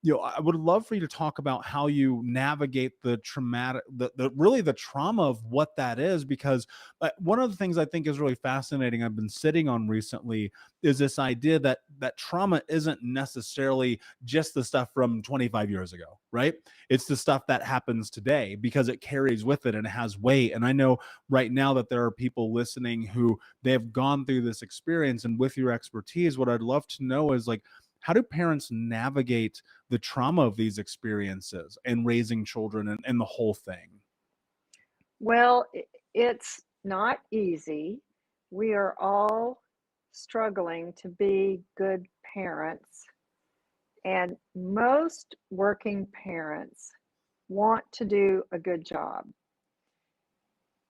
I would love for you to talk about how you navigate the traumatic, really the trauma of what that is, because one of the things I think is really fascinating, I've been sitting on recently, is this idea that trauma isn't necessarily just the stuff from 25 years ago, right? It's the stuff that happens today because it carries with it and it has weight. And I know right now that there are people listening who they have gone through this experience, and with your expertise, what I'd love to know is like, how do parents navigate the trauma of these experiences and raising children and the whole thing? Well, it's not easy. We are all struggling to be good parents, and most working parents want to do a good job.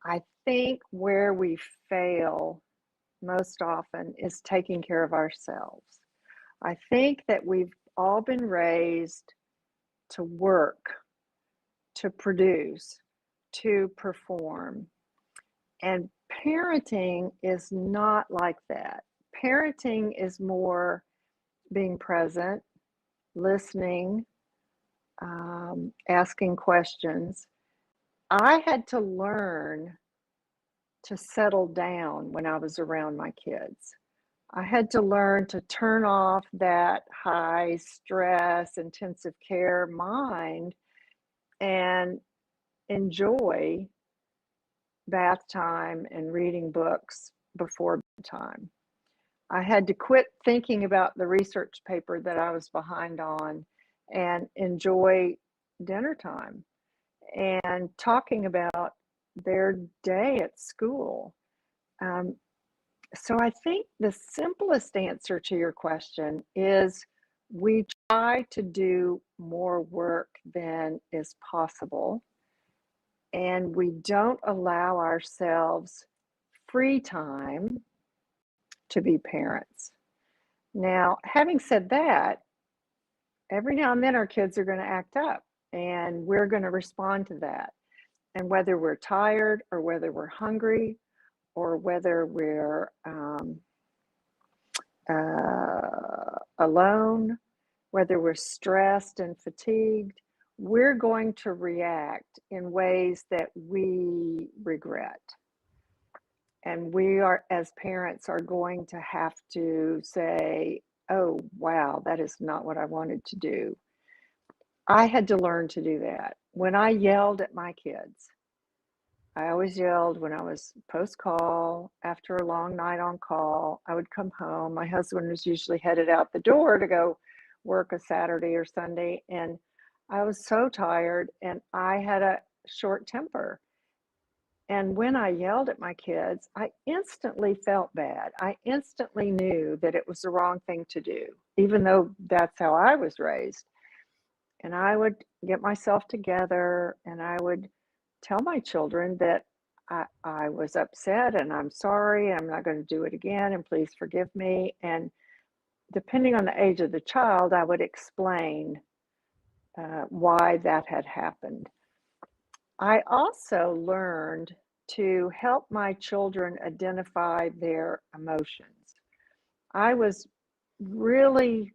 I think where we fail most often is taking care of ourselves. I think that we've all been raised to work, to produce, to perform. And parenting is not like that. Parenting is more being present, listening, asking questions. I had to learn to settle down when I was around my kids. I had to learn to turn off that high stress, intensive care mind and enjoy bath time and reading books before bedtime. I had to quit thinking about the research paper that I was behind on and enjoy dinner time and talking about their day at school. Um, so I think the simplest answer to your question is we try to do more work than is possible, and we don't allow ourselves free time to be parents. Now, having said that, every now and then our kids are going to act up and we're going to respond to that. And whether we're tired or whether we're hungry or whether we're alone, whether we're stressed and fatigued, we're going to react in ways that we regret. And we are, as parents, are going to have to say, oh, wow, that is not what I wanted to do. I had to learn to do that. When I yelled at my kids, I always yelled when I was post-call, after a long night on call. I would come home. My husband was usually headed out the door to go work a Saturday or Sunday, and I was so tired and I had a short temper. And when I yelled at my kids, I instantly felt bad. I instantly knew that it was the wrong thing to do, even though that's how I was raised. And I would get myself together and I would tell my children that I was upset and I'm sorry, I'm not going to do it again, and please forgive me. And depending on the age of the child, I would explain why that had happened. I also learned to help my children identify their emotions. I was really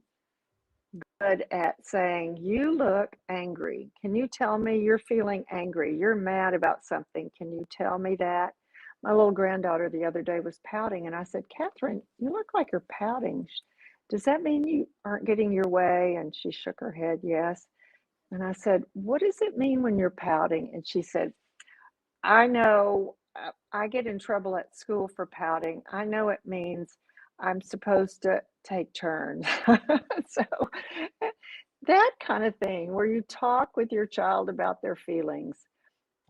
good at saying, you look angry. Can you tell me you're feeling angry? You're mad about something. Can you tell me that? My little granddaughter the other day was pouting, and I said, Catherine, you look like you're pouting. Does that mean you aren't getting your way? And she shook her head, yes. And I said, what does it mean when you're pouting? And she said, I know I get in trouble at school for pouting. I know it means I'm supposed to take turns. So that kind of thing, where you talk with your child about their feelings,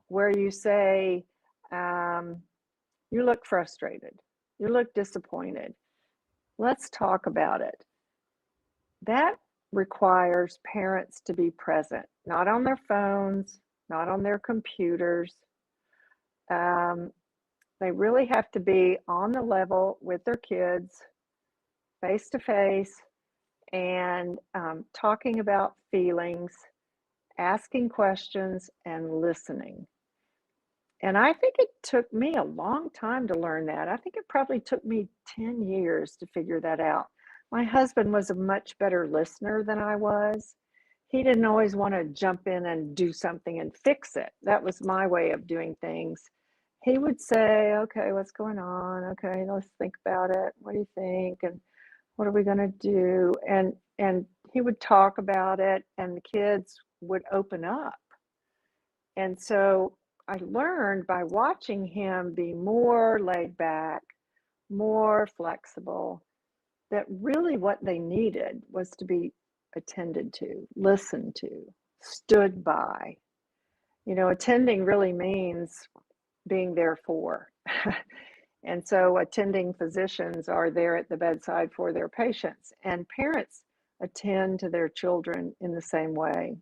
where you say, you look frustrated, you look disappointed, let's talk about it. That requires parents to be present, not on their phones, not on their computers. They really have to be on the level with their kids, face to face, and talking about feelings, asking questions, and listening. And I think it took me a long time to learn that. I think it probably took me 10 years to figure that out. My husband was a much better listener than I was. he didn't always want to jump in and do something and fix it. That was my way of doing things. He would say, okay, what's going on? Okay, let's think about it. What do you think? And what are we going to do? And he would talk about it, and the kids would open up. And so I learned by watching him be more laid back, more flexible, that really what they needed was to be attended to, listened to, stood by. You know, attending really means being there for. And so attending physicians are there at the bedside for their patients, and parents attend to their children in the same way.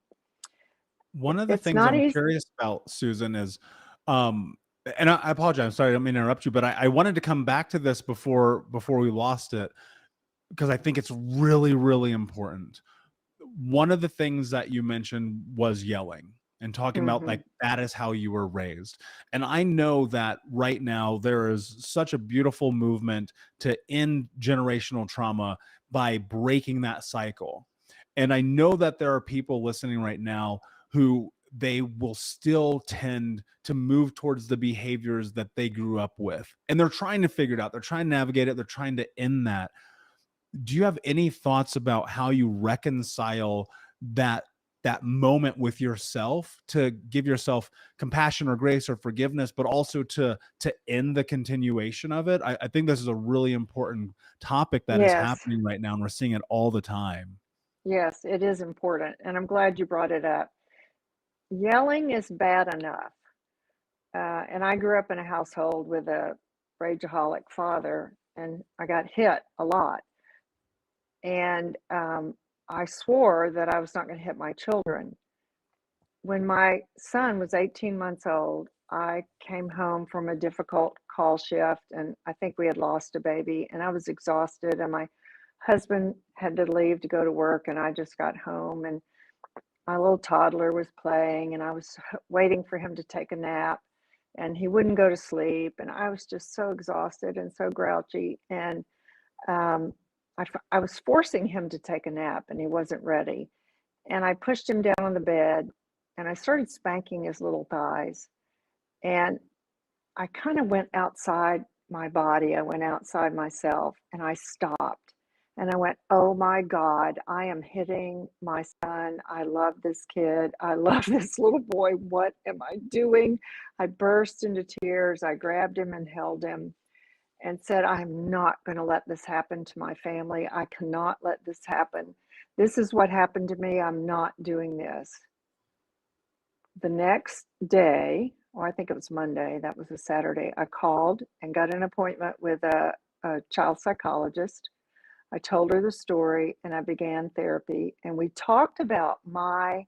One of the It's things not I'm easy. curious about, Susan, is, um, and I apologize, I'm sorry, I don't mean to interrupt you, but I wanted to come back to this before we lost it, because I think it's really, really important. One of the things that you mentioned was yelling and talking about, Mm-hmm. like, that is how you were raised. And I know that right now there is such a beautiful movement to end generational trauma by breaking that cycle. And I know that there are people listening right now who they will still tend to move towards the behaviors that they grew up with. And they're trying to figure it out. They're trying to navigate it. They're trying to end that. Do you have any thoughts about how you reconcile that moment with yourself, to give yourself compassion or grace or forgiveness, but also to end the continuation of it? I think this is a really important topic that is Yes, happening right now, and we're seeing it all the time. yes, it is important. And I'm glad you brought it up. Yelling is bad enough. And I grew up in a household with a rageaholic father, and I got hit a lot. And I swore that I was not going to hit my children. When my son was 18 months old, I came home from a difficult call shift, and I think we had lost a baby, and I was exhausted, and my husband had to leave to go to work, and I just got home, and my little toddler was playing, and I was waiting for him to take a nap, and he wouldn't go to sleep, and I was just so exhausted and so grouchy, and um, I was forcing him to take a nap, and he wasn't ready, and I pushed him down on the bed, and I started spanking his little thighs, and I kind of went outside my body. I went outside myself, and I stopped. And I went, oh my God, I am hitting my son. I love this kid. I love this little boy. What am I doing? I burst into tears. I grabbed him and held him and said, I'm not going to let this happen to my family. I cannot let this happen. This is what happened to me. I'm not doing this. The next day, or I think it was Monday, that was a Saturday, I called and got an appointment with a child psychologist. I told her the story, and I began therapy, and we talked about my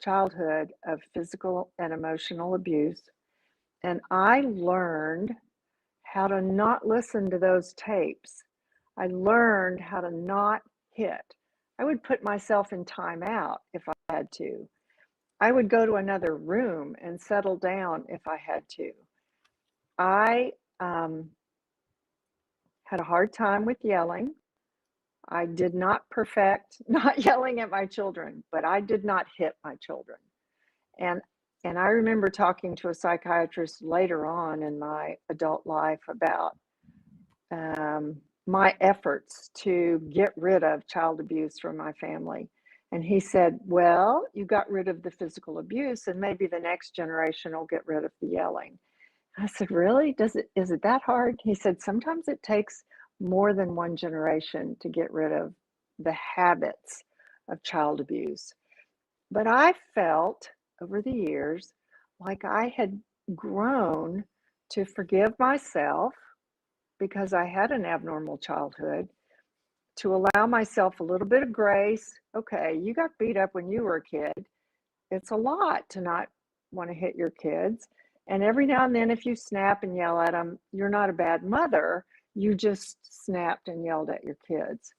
childhood of physical and emotional abuse. And I learned how to not listen to those tapes. I learned how to not hit. I would put myself in timeout if I had to. I would go to another room and settle down if I had to. I had a hard time with yelling. I did not perfect not yelling at my children, but I did not hit my children. And and I remember talking to a psychiatrist later on in my adult life about my efforts to get rid of child abuse from my family. And he said, well, you got rid of the physical abuse, and maybe the next generation will get rid of the yelling. I said, really? Is it that hard? He said, sometimes it takes more than one generation to get rid of the habits of child abuse. But I felt over the years like I had grown to forgive myself because I had an abnormal childhood, to allow myself a little bit of grace. Okay, you got beat up when you were a kid. It's a lot to not want to hit your kids. And every now and then, if you snap and yell at them, you're not a bad mother. You just snapped and yelled at your kids.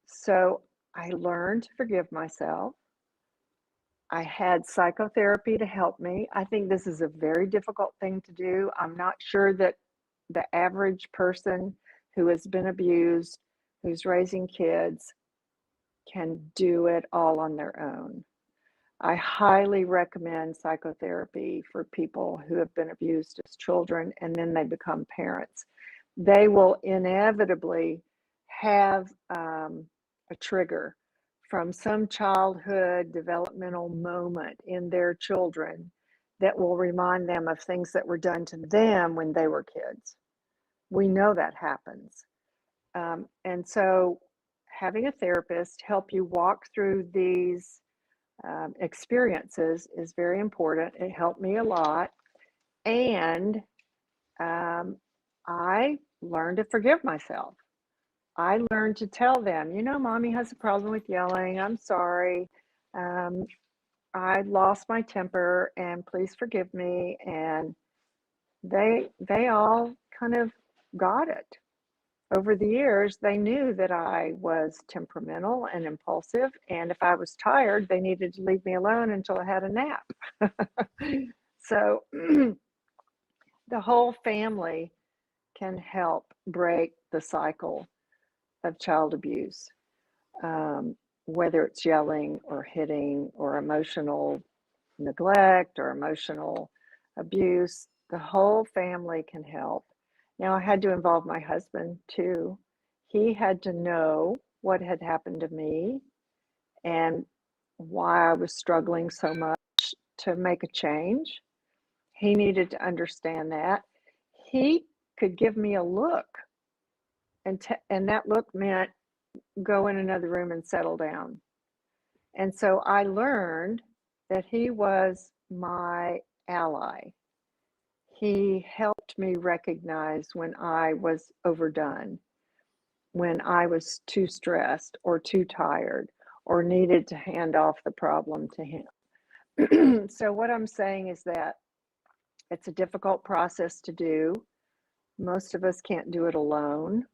So I learned to forgive myself. I had psychotherapy to help me. I think this is a very difficult thing to do. I'm not sure that the average person who has been abused, who's raising kids, can do it all on their own. I highly recommend psychotherapy for people who have been abused as children and then they become parents. They will inevitably have a trigger from some childhood developmental moment in their children that will remind them of things that were done to them when they were kids. We know that happens. And so having a therapist help you walk through these experiences is very important. It helped me a lot. And I learned to forgive myself. I learned to tell them, you know, mommy has a problem with yelling. I'm sorry. I lost my temper and please forgive me. And they all kind of got it. Over the years, they knew that I was temperamental and impulsive, and if I was tired, they needed to leave me alone until I had a nap. So the whole family can help break the cycle of child abuse, whether it's yelling or hitting or emotional neglect or emotional abuse. The whole family can help. Now, I had to involve my husband too. He had to know what had happened to me and why I was struggling so much to make a change. He needed to understand that. He could give me a look, and that look meant go in another room and settle down. And so I learned that he was my ally. He helped me recognize when I was overdone, when I was too stressed or too tired or needed to hand off the problem to him. So what I'm saying is that it's a difficult process to do. Most of us can't do it alone.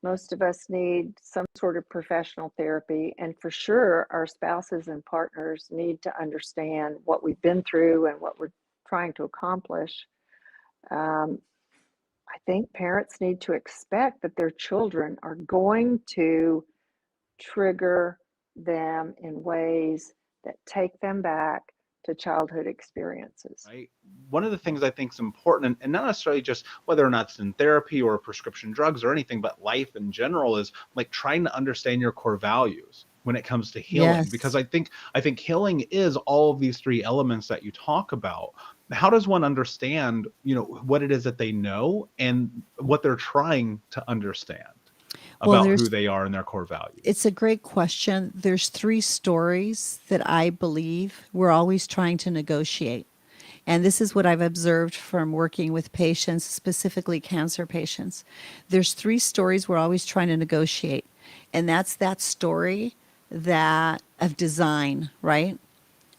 Most of us need some sort of professional therapy, and for sure, our spouses and partners need to understand what we've been through and what we're trying to accomplish. I think parents need to expect that their children are going to trigger them in ways that take them back to childhood experiences. Right. One of the things I think is important, and not necessarily just whether or not it's in therapy or prescription drugs or anything, but life in general, is like trying to understand your core values when it comes to healing. Because Yes. I think healing is all of these three elements that you talk about. How does one understand, you know, what it is that they know and what they're trying to understand Well, about who they are and their core values? it's a great question. There's three stories that I believe we're always trying to negotiate. And this is what I've observed from working with patients, specifically cancer patients. There's three stories we're always trying to negotiate. And that's that story that of design, right?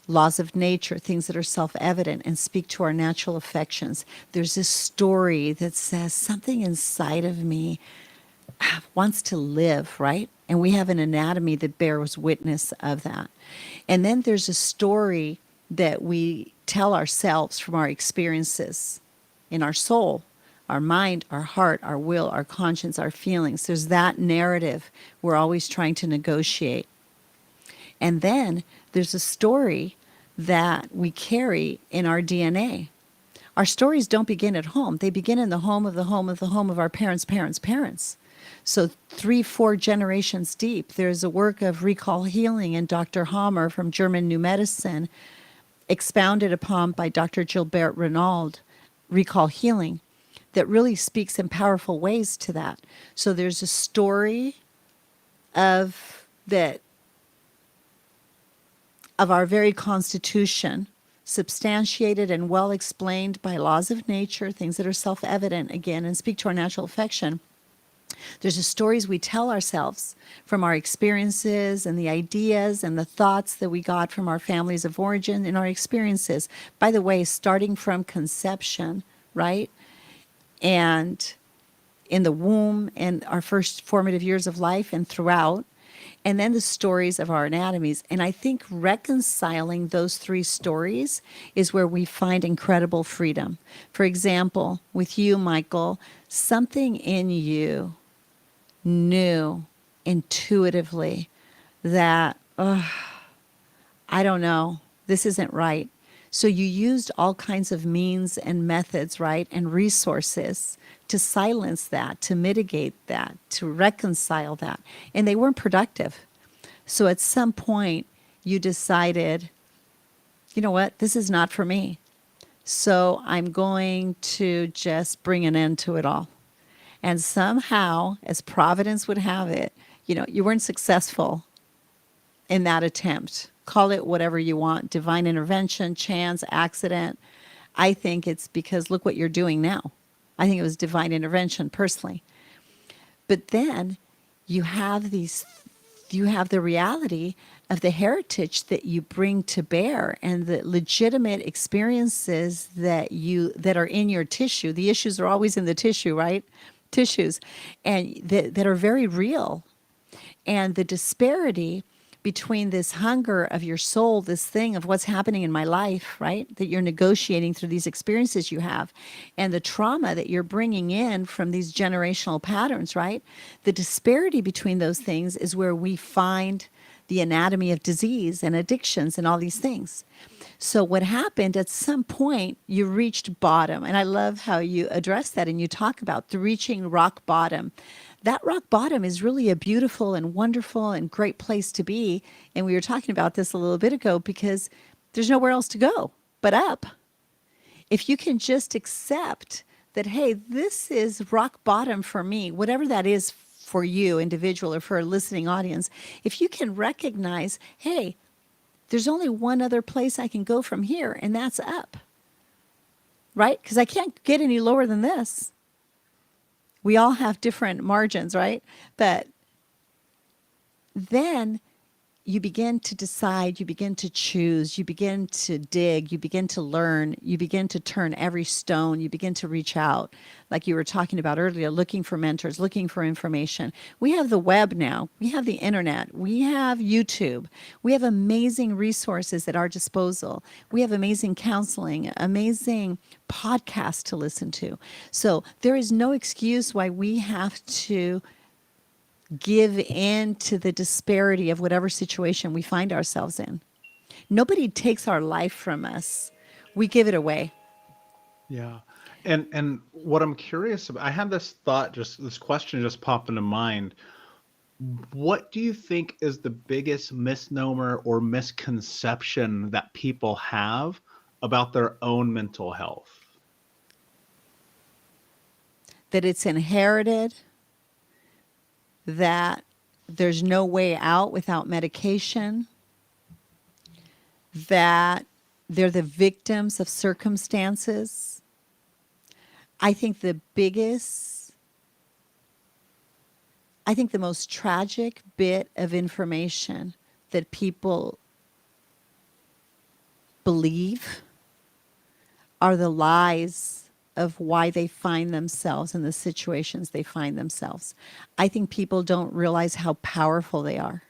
Laws of nature, things that are self-evident and speak to our natural affections. There's this story that says something inside of me wants to live, right? And we have an anatomy that bears witness of that. And then there's a story that we tell ourselves from our experiences in our soul, our mind, our heart, our will, our conscience, our feelings. There's that narrative we're always trying to negotiate. And then there's a story that we carry in our DNA. Our stories don't begin at home. They begin in the home of the home of the home of our parents, parents, parents. So 3-4 generations deep. There's a work of recall healing and Dr. Hammer from German New Medicine, expounded upon by Dr. Gilbert Renaud, recall healing, that really speaks in powerful ways to that. So there's a story of that of our very constitution, substantiated and well explained by laws of nature, things that are self-evident again and speak to our natural affection. There's the stories we tell ourselves from our experiences and the ideas and the thoughts that we got from our families of origin and our experiences. By the way, starting from conception, right? And in the womb and our first formative years of life and throughout. And then the stories of our anatomies. And I think reconciling those three stories is where we find incredible freedom. For example, with you, Michael, something in you knew intuitively that, I don't know, this isn't right. So you used all kinds of means and methods, right, and resources to silence that, to mitigate that, to reconcile that. And they weren't productive. So at some point, you decided, you know what, this is not for me. So I'm going to just bring an end to it all. And somehow, as Providence would have it, you weren't successful in that attempt. Call it whatever you want, divine intervention, chance, accident. I think it's because look what you're doing now. I think it was divine intervention personally. But then you have the reality of the heritage that you bring to bear and the legitimate experiences that are in your tissue. The issues are always in the tissue, right? Tissues, and that are very real. And the disparity between this hunger of your soul, this thing of what's happening in my life, right? That you're negotiating through these experiences you have, and the trauma that you're bringing in from these generational patterns, right? The disparity between those things is where we find the anatomy of disease and addictions and all these things. So what happened at some point, you reached bottom. And I love how you address that and you talk about the reaching rock bottom. That rock bottom is really a beautiful and wonderful and great place to be. And we were talking about this a little bit ago because there's nowhere else to go but up. If you can just accept that, hey, this is rock bottom for me, whatever that is for you, individual, or for a listening audience, if you can recognize, hey, there's only one other place I can go from here, and that's up, right? Because I can't get any lower than this. We all have different margins, right? But then you begin to decide, you begin to choose, you begin to dig, you begin to learn, you begin to turn every stone, you begin to reach out. Like you were talking about earlier, looking for mentors, looking for information. We have the web now, we have the internet, we have YouTube, we have amazing resources at our disposal. We have amazing counseling, amazing podcasts to listen to. So there is no excuse why we have to give in to the disparity of whatever situation we find ourselves in. Nobody takes our life from us. We give it away. Yeah. And what I'm curious about, I had this question just pop into mind. What do you think is the biggest misnomer or misconception that people have about their own mental health? That it's inherited, that there's no way out without medication, that they're the victims of circumstances. I think the most tragic bit of information that people believe are the lies of why they find themselves in the situations they find themselves. I think people don't realize how powerful they are.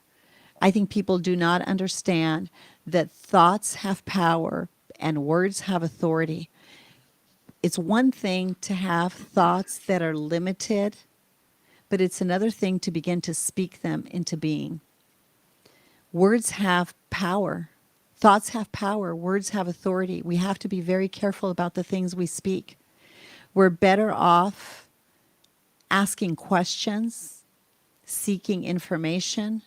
I think people do not understand that thoughts have power and words have authority. It's one thing to have thoughts that are limited, but it's another thing to begin to speak them into being. Words have power. Thoughts have power. Words have authority. We have to be very careful about the things we speak. We're better off asking questions, seeking information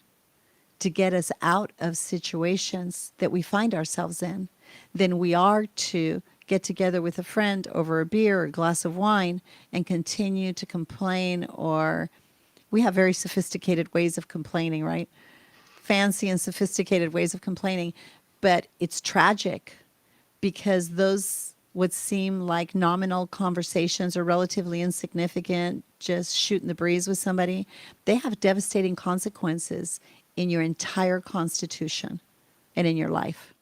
to get us out of situations that we find ourselves in than we are to get together with a friend over a beer or a glass of wine and continue to complain. Or we have very sophisticated ways of complaining, right? Fancy and sophisticated ways of complaining. But it's tragic because those would seem like nominal conversations or relatively insignificant, just shooting the breeze with somebody, they have devastating consequences in your entire constitution and in your life.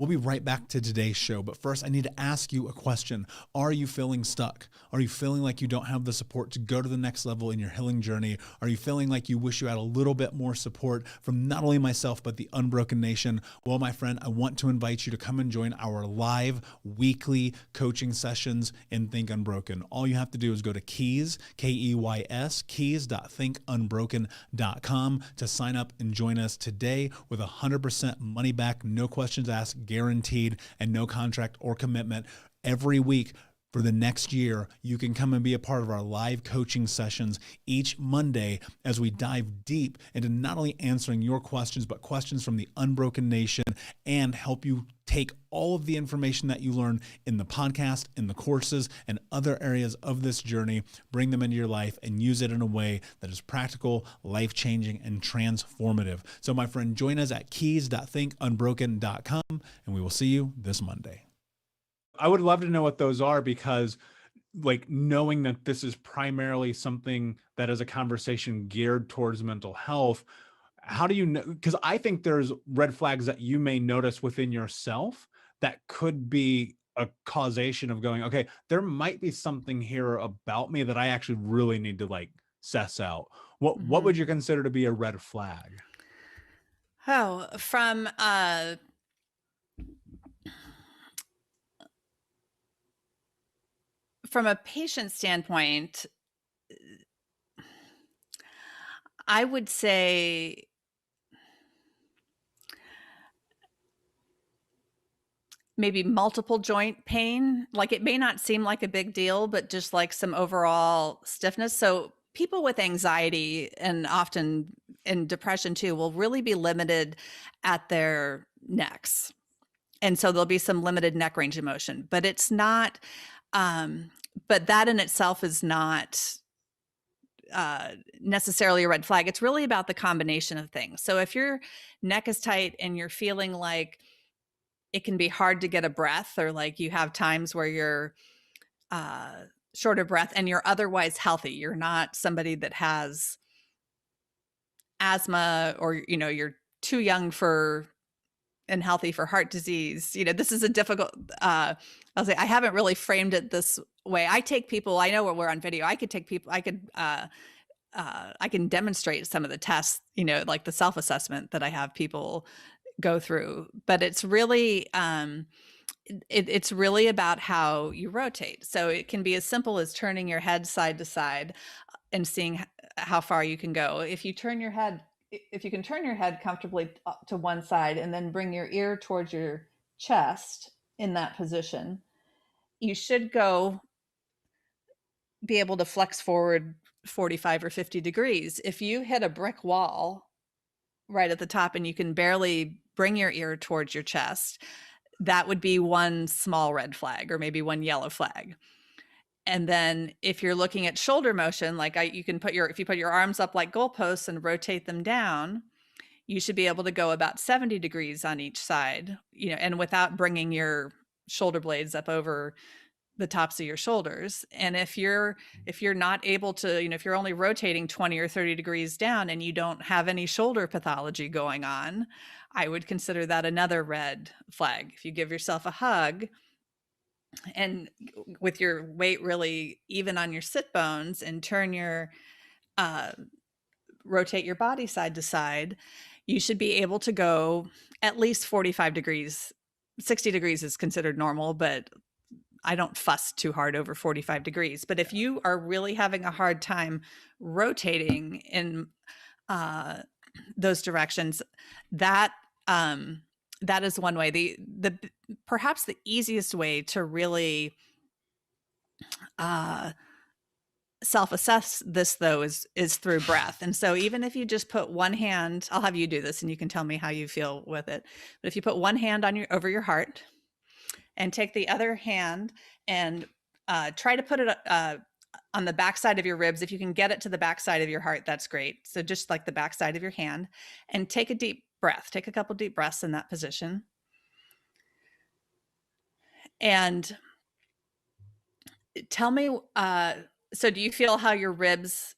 We'll be right back to today's show. But first, I need to ask you a question. Are you feeling stuck? Are you feeling like you don't have the support to go to the next level in your healing journey? Are you feeling like you wish you had a little bit more support from not only myself, but the Unbroken Nation? Well, my friend, I want to invite you to come and join our live weekly coaching sessions in Think Unbroken. All you have to do is go to Keys, Keys, keys.thinkunbroken.com to sign up and join us today with 100% money back, no questions asked, guaranteed, and no contract or commitment. Every week for the next year, you can come and be a part of our live coaching sessions each Monday as we dive deep into not only answering your questions, but questions from the Unbroken Nation, and help you take all of the information that you learn in the podcast, in the courses, and other areas of this journey, bring them into your life and use it in a way that is practical, life-changing, and transformative. So my friend, join us at keys.thinkunbroken.com, and we will see you this Monday. I would love to know what those are, because like knowing that this is primarily something that is a conversation geared towards mental health, how do you know? Because I think there's red flags that you may notice within yourself that could be a causation of going, okay, there might be something here about me that I actually really need to like suss out. What would you consider to be a red flag? Oh, from a patient standpoint, I would say maybe multiple joint pain. Like it may not seem like a big deal, but just like some overall stiffness. So people with anxiety and often in depression too will really be limited at their necks. And so there'll be some limited neck range of motion, but it's not, but that in itself is not necessarily a red flag. It's really about the combination of things. So if your neck is tight and you're feeling like it can be hard to get a breath, or like you have times where you're short of breath and you're otherwise healthy, you're not somebody that has asthma, or, you know, you're too young for and healthy for heart disease. You know, this is a difficult, I'll say, I haven't really framed it this way. I take people, I know we're on video, I could take people, I can demonstrate some of the tests, you know, like the self-assessment that I have people go through, but it's really, it's really about how you rotate. So it can be as simple as turning your head side to side and seeing how far you can go. If you can turn your head comfortably to one side and then bring your ear towards your chest in that position, you should be able to flex forward 45 or 50 degrees. If you hit a brick wall right at the top and you can barely bring your ear towards your chest, that would be one small red flag, or maybe one yellow flag. And then if you're looking at shoulder motion, like if you put your arms up like goalposts and rotate them down, you should be able to go about 70 degrees on each side, you know, and without bringing your shoulder blades up over the tops of your shoulders. And if you're not able to, you know, if you're only rotating 20 or 30 degrees down and you don't have any shoulder pathology going on, I would consider that another red flag. If you give yourself a hug and with your weight really even on your sit bones and rotate your body side to side, you should be able to go at least 45 degrees. 60 degrees is considered normal, but I don't fuss too hard over 45 degrees. But if you are really having a hard time rotating in those directions, that is one way. The perhaps the easiest way to really self-assess this, though, is through breath. And so even if you just put one hand, I'll have you do this and you can tell me how you feel with it. But if you put one hand over your heart and take the other hand and try to put it on the backside of your ribs. If you can get it to the backside of your heart, that's great. So just like the backside of your hand, and take a deep breath. Take a couple deep breaths in that position. And tell me, so do you feel how your ribs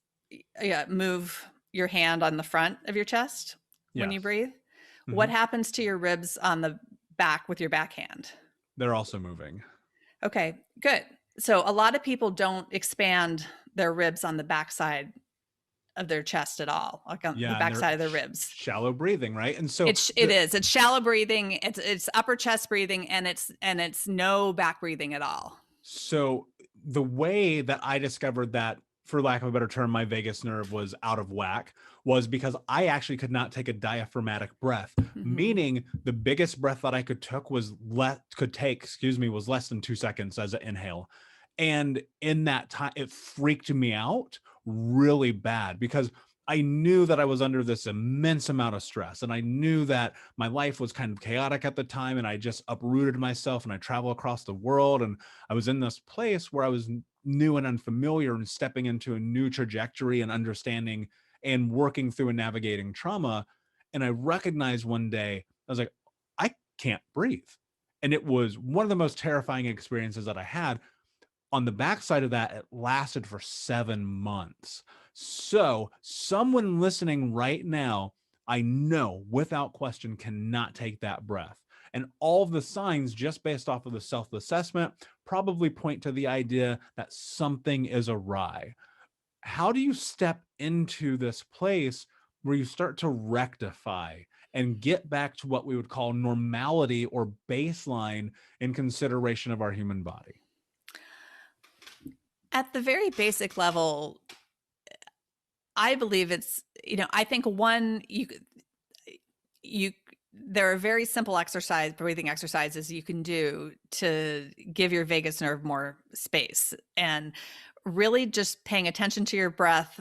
move your hand on the front of your chest when you breathe? Mm-hmm. What happens to your ribs on the back with your backhand? They're also moving. Okay, good. So a lot of people don't expand their ribs on the backside of their chest at all, like on the Yeah, and they're backside of their ribs. shallow breathing, right? And so It is. It's shallow breathing. It's upper chest breathing, and it's no back breathing at all. So the way that I discovered that, for lack of a better term, my vagus nerve was out of whack was because I actually could not take a diaphragmatic breath, meaning the biggest breath that I could take, was less than 2 seconds as an inhale. And in that time, it freaked me out really bad because I knew that I was under this immense amount of stress, and I knew that my life was kind of chaotic at the time, and I just uprooted myself and I travel across the world, and I was in this place where I was new and unfamiliar and stepping into a new trajectory and understanding and working through and navigating trauma. And I recognized one day, I was like, I can't breathe. And it was one of the most terrifying experiences that I had. On the backside of that, it lasted for 7 months. So someone listening right now, I know without question cannot take that breath. And all of the signs, just based off of the self-assessment, probably point to the idea that something is awry. How do you step into this place where you start to rectify and get back to what we would call normality or baseline in consideration of our human body? At the very basic level, I believe it's, I think one, there are very simple breathing exercises you can do to give your vagus nerve more space, and really just paying attention to your breath,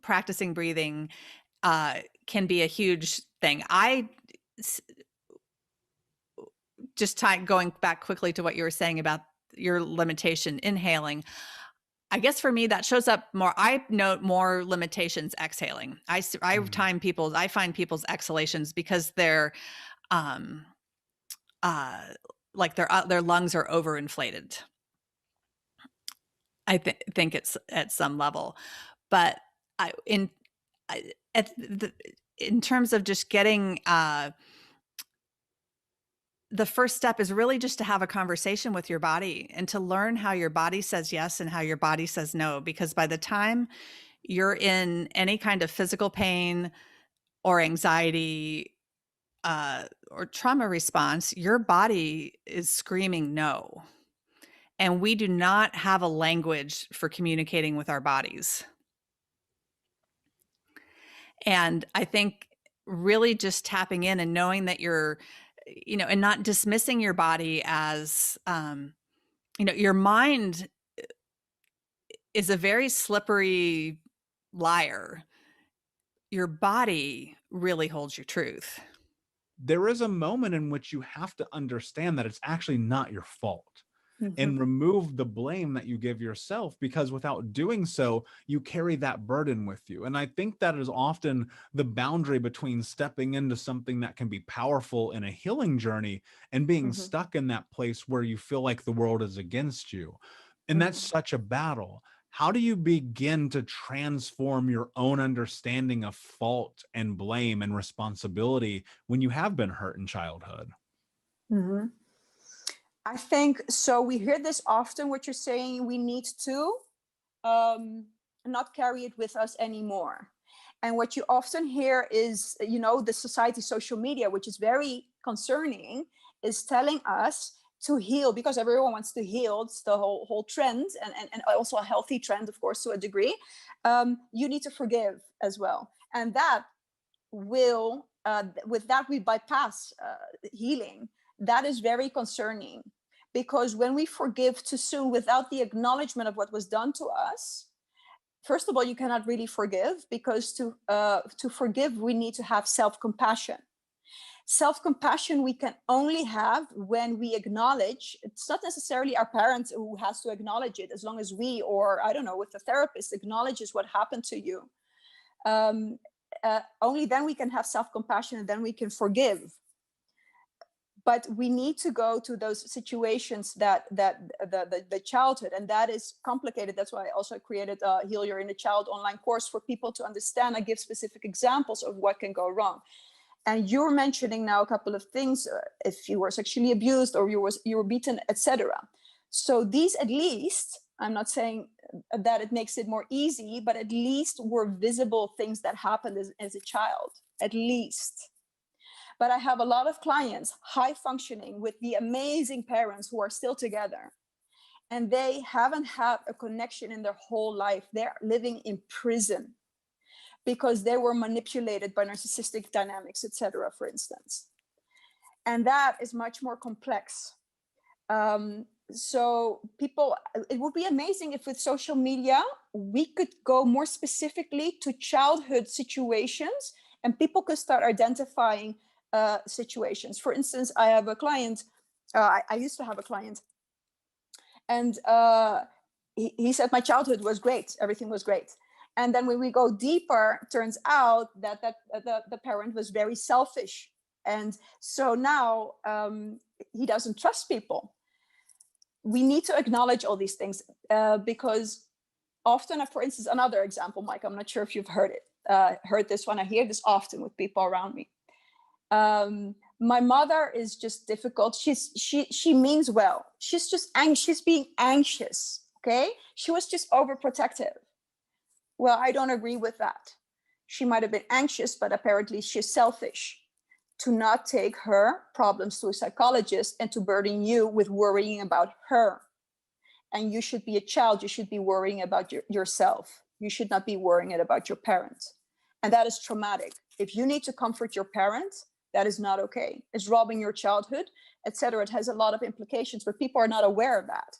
practicing breathing, can be a huge thing. Going back quickly to what you were saying about your limitation inhaling, I guess for me that shows up more. I note more limitations exhaling. I find people's exhalations because they're like their lungs are overinflated. I think it's at some level, but in terms of just getting the first step is really just to have a conversation with your body and to learn how your body says yes and how your body says no. Because by the time you're in any kind of physical pain or anxiety or trauma response, your body is screaming no. And we do not have a language for communicating with our bodies. And I think really just tapping in and knowing that you're, and not dismissing your body as, your mind is a very slippery liar. Your body really holds your truth. There is a moment in which you have to understand that it's actually not your fault. And remove the blame that you give yourself, because without doing so, you carry that burden with you. And I think that is often the boundary between stepping into something that can be powerful in a healing journey and being stuck in that place where you feel like the world is against you. And that's such a battle. How do you begin to transform your own understanding of fault and blame and responsibility when you have been hurt in childhood? I think so. We hear this often, what you're saying, we need to not carry it with us anymore. And what you often hear is, the society, social media, which is very concerning, is telling us to heal because everyone wants to heal. It's the whole trend, and also a healthy trend, of course, to a degree. You need to forgive as well. And that will, with that, we bypass healing. That is very concerning, because when we forgive too soon without the acknowledgement of what was done to us, first of all, you cannot really forgive, because to forgive, we need to have self-compassion. Self-compassion we can only have when we acknowledge. It's not necessarily our parents who has to acknowledge it, as long as we, or I don't know, with the therapist, acknowledges what happened to you. Only then we can have self-compassion, and then we can forgive. But we need to go to those situations that the childhood, and that is complicated. That's why I also created a Heal Your Inner Child online course for people to understand. I give specific examples of what can go wrong. And you're mentioning now a couple of things, if you were sexually abused or you were beaten, etc. So these, at least, I'm not saying that it makes it more easy, but at least were visible things that happened as a child, at least. But I have a lot of clients, high functioning, with the amazing parents who are still together, and they haven't had a connection in their whole life. They're living in prison because they were manipulated by narcissistic dynamics, etc., for instance. And that is much more complex. So people, it would be amazing if with social media, we could go more specifically to childhood situations and people could start identifying situations. For instance, I have a client, I used to have a client, and he said, my childhood was great, everything was great. And then when we go deeper, turns out that the parent was very selfish. And so now he doesn't trust people. We need to acknowledge all these things because often, for instance, another example, Mike, I'm not sure if you've heard this one. I hear this often with people around me. My mother is just difficult. She means well. She's just she's being anxious. Okay, she was just overprotective. Well, I don't agree with that. She might have been anxious, but apparently she's selfish. To not take her problems to a psychologist and to burden you with worrying about her. And you should be a child. You should be worrying about yourself. You should not be worrying about your parents. And that is traumatic. If you need to comfort your parents, that is not okay. It's robbing your childhood, etc. It has a lot of implications, but people are not aware of that.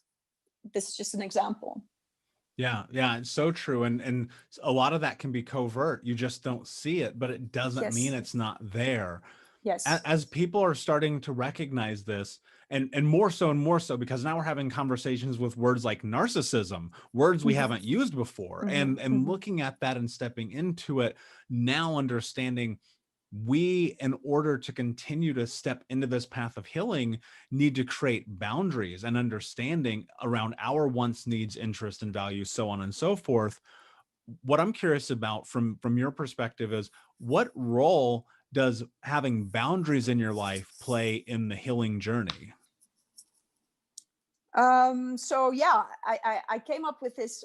This is just an example. Yeah, it's so true. And a lot of that can be covert. You just don't see it, but it doesn't mean it's not there. Yes. As people are starting to recognize this, and more so, because now we're having conversations with words like narcissism, words we haven't used before, and looking at that and stepping into it, now understanding we, in order to continue to step into this path of healing, need to create boundaries and understanding around our wants, needs, interests, and values, so on and so forth. What I'm curious about from your perspective is, what role does having boundaries in your life play in the healing journey? So yeah, I came up with this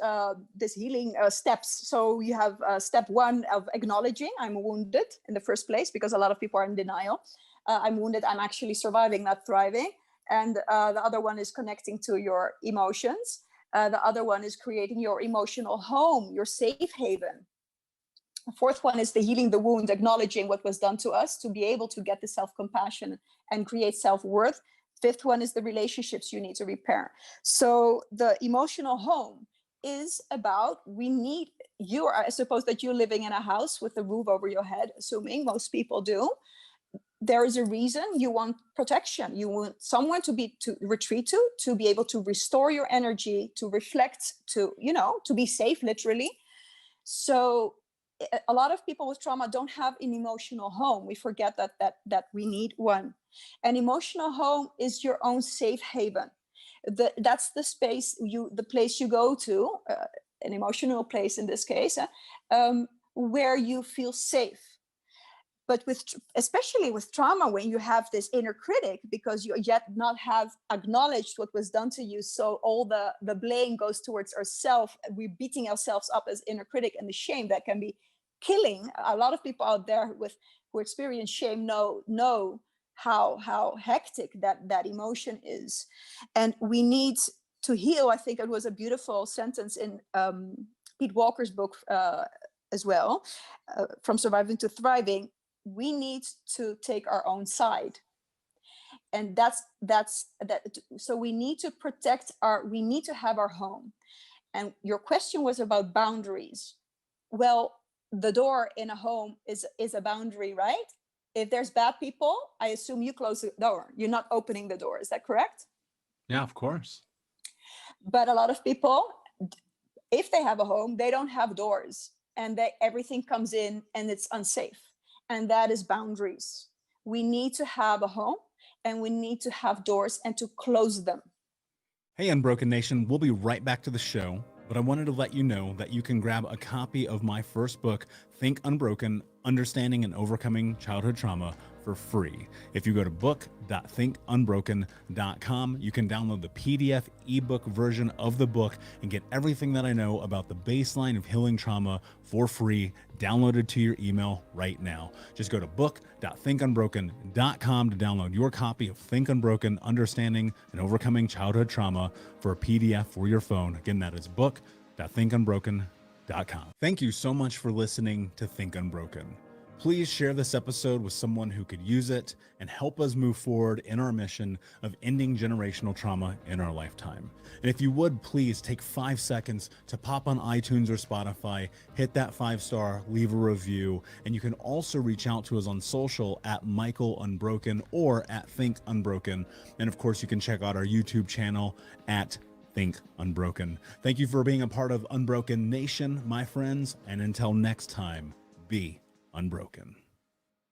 healing steps. So you have step one of acknowledging I'm wounded in the first place, because a lot of people are in denial. I'm wounded, I'm actually surviving, not thriving. And the other one is connecting to your emotions. The other one is creating your emotional home, your safe haven. The fourth one is the healing the wound, acknowledging what was done to us to be able to get the self-compassion and create self-worth. Fifth one is the relationships you need to repair. So the emotional home is about, I suppose that you're living in a house with a roof over your head, assuming most people do. There is a reason you want protection. You want someone to retreat to be able to restore your energy, to reflect, to be safe, literally. So a lot of people with trauma don't have an emotional home. We forget that we need one. An emotional home is your own safe haven. That's the space the place you go to, an emotional place in this case, where you feel safe. But especially with trauma, when you have this inner critic, because you yet not have acknowledged what was done to you, so all the blame goes towards ourselves. We're beating ourselves up as inner critic, and the shame that can be killing. A lot of people out there who experience shame know how hectic that emotion is, and we need to heal. I think it was a beautiful sentence in Pete Walker's book as well, From Surviving to Thriving. We need to take our own side, and that's that. So we need to protect we need to have our home. And your question was about boundaries. Well, the door in a home is a boundary, right? If there's bad people, I assume you close the door. You're not opening the door. Is that correct? Yeah, of course. But a lot of people, if they have a home, they don't have doors, and everything comes in and it's unsafe. And that is boundaries. We need to have a home, and we need to have doors and to close them. Hey, Unbroken Nation, we'll be right back to the show But I wanted to let you know that you can grab a copy of my first book, Think Unbroken, Understanding and Overcoming Childhood Trauma, for free. If you go to book.thinkunbroken.com, you can download the PDF ebook version of the book and get everything that I know about the baseline of healing trauma for free, downloaded to your email right now. Just go to book.thinkunbroken.com to download your copy of Think Unbroken, Understanding and Overcoming Childhood Trauma for a PDF for your phone. Again, that is book.thinkunbroken.com. Thank you so much for listening to Think Unbroken. Please share this episode with someone who could use it and help us move forward in our mission of ending generational trauma in our lifetime. And if you would, please take 5 seconds to pop on iTunes or Spotify, hit that 5-star, leave a review, and you can also reach out to us on social at Michael Unbroken or at Think Unbroken. And of course, you can check out our YouTube channel at Think Unbroken. Thank you for being a part of Unbroken Nation, my friends, and until next time, be unbroken.